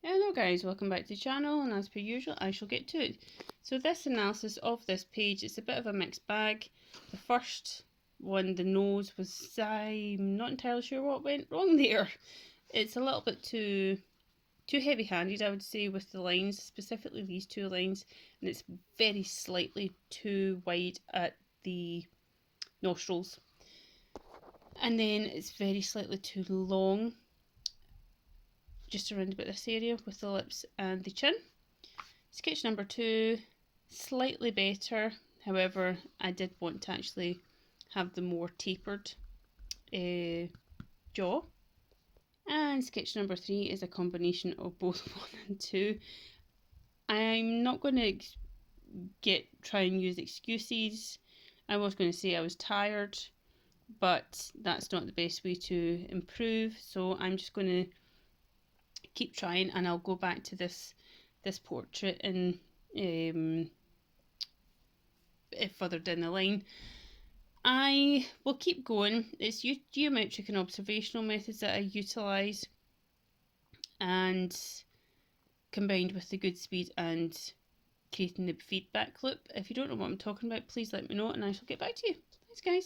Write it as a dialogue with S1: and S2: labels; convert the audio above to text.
S1: Hello guys, welcome back to the channel, and as per usual I shall get to it. So this analysis of this page is a bit of a mixed bag. The first one, the nose, was, I'm not entirely sure what went wrong there. It's a little bit too heavy handed, I would say, with the lines, specifically these two lines, and it's very slightly too wide at the nostrils. And then it's very slightly too long just around about this area with the lips and the chin. Sketch number 2, slightly better, however I did want to actually have the more tapered jaw. And sketch number 3 is a combination of both 1 and 2. I'm not going to try and use excuses. I was going to say I was tired, but that's not the best way to improve, so I'm just going to keep trying, and I'll go back to this portrait and further down the line. I will keep going. It's geometric and observational methods that I utilise, and combined with the good speed and creating the feedback loop. If you don't know what I'm talking about, please let me know and I shall get back to you. Thanks guys.